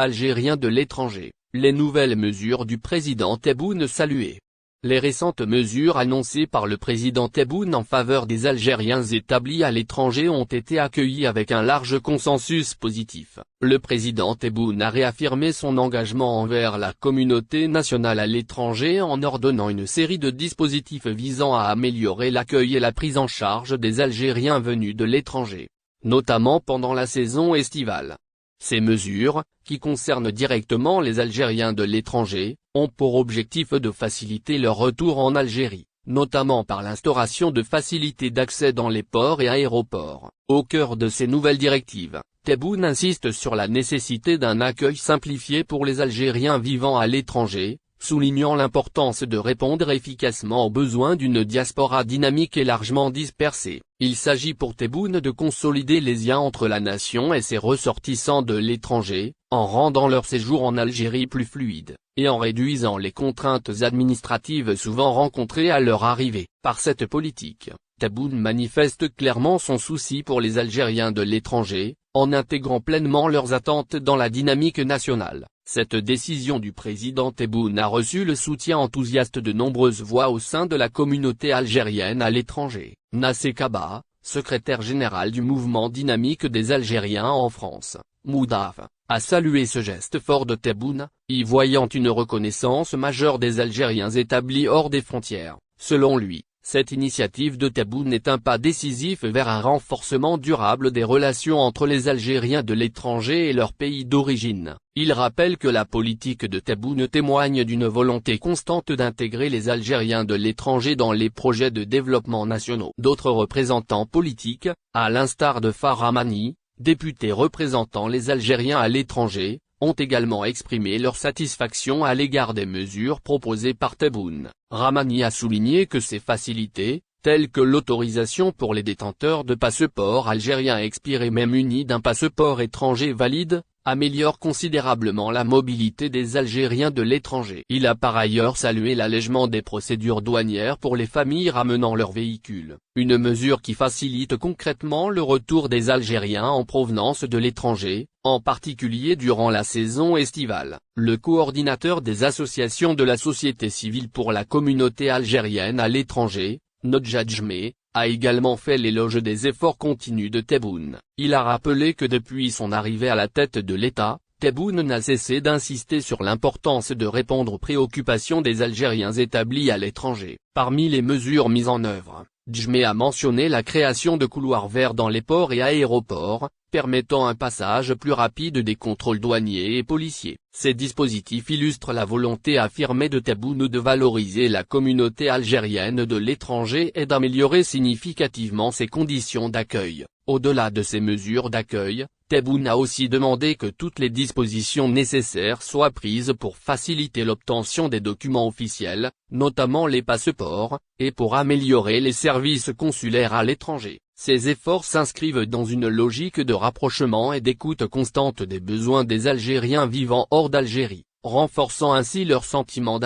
algériens de l'étranger, les nouvelles mesures du président Tebboune saluées. Les récentes mesures annoncées par le président Tebboune en faveur des Algériens établis à l'étranger ont été accueillies avec un large consensus positif. Le président Tebboune a réaffirmé son engagement envers la communauté nationale à l'étranger en ordonnant une série de dispositifs visant à améliorer l'accueil et la prise en charge des Algériens venus de l'étranger, notamment pendant la saison estivale. Ces mesures, qui concernent directement les Algériens de l'étranger, ont pour objectif de faciliter leur retour en Algérie, notamment par l'instauration de facilités d'accès dans les ports et aéroports. Au cœur de ces nouvelles directives, Tebboune insiste sur la nécessité d'un accueil simplifié pour les Algériens vivant à l'étranger, soulignant l'importance de répondre efficacement aux besoins d'une diaspora dynamique et largement dispersée. Il s'agit pour Tebboune de consolider les liens entre la nation et ses ressortissants de l'étranger, en rendant leur séjour en Algérie plus fluide, et en réduisant les contraintes administratives souvent rencontrées à leur arrivée. Par cette politique, Tebboune manifeste clairement son souci pour les Algériens de l'étranger, en intégrant pleinement leurs attentes dans la dynamique nationale. Cette décision du président Tebboune a reçu le soutien enthousiaste de nombreuses voix au sein de la communauté algérienne à l'étranger. Nassé Kaba, secrétaire général du mouvement dynamique des Algériens en France, Moudaf, a salué ce geste fort de Tebboune, y voyant une reconnaissance majeure des Algériens établis hors des frontières. Selon lui, cette initiative de Tebboune est un pas décisif vers un renforcement durable des relations entre les Algériens de l'étranger et leur pays d'origine. Il rappelle que la politique de Tebboune témoigne d'une volonté constante d'intégrer les Algériens de l'étranger dans les projets de développement nationaux. D'autres représentants politiques, à l'instar de Farah Mani, député représentant les Algériens à l'étranger, ont également exprimé leur satisfaction à l'égard des mesures proposées par Tebboune. Ramani a souligné que ces facilités, telles que l'autorisation pour les détenteurs de passeports algériens expirés même munis d'un passeport étranger valide, améliorent considérablement la mobilité des Algériens de l'étranger. Il a par ailleurs salué l'allègement des procédures douanières pour les familles ramenant leurs véhicules, une mesure qui facilite concrètement le retour des Algériens en provenance de l'étranger, en particulier durant la saison estivale. Le coordinateur des associations de la société civile pour la communauté algérienne à l'étranger, Nodja Djmé, a également fait l'éloge des efforts continus de Tebboune. Il a rappelé que depuis son arrivée à la tête de l'État, Tebboune n'a cessé d'insister sur l'importance de répondre aux préoccupations des Algériens établis à l'étranger. Parmi les mesures mises en œuvre, Djmé a mentionné la création de couloirs verts dans les ports et aéroports, permettant un passage plus rapide des contrôles douaniers et policiers. Ces dispositifs illustrent la volonté affirmée de Tebboune de valoriser la communauté algérienne de l'étranger et d'améliorer significativement ses conditions d'accueil. Au-delà de ces mesures d'accueil, Tebboune a aussi demandé que toutes les dispositions nécessaires soient prises pour faciliter l'obtention des documents officiels, notamment les passeports, et pour améliorer les services consulaires à l'étranger. Ces efforts s'inscrivent dans une logique de rapprochement et d'écoute constante des besoins des Algériens vivant hors d'Algérie, renforçant ainsi leur sentiment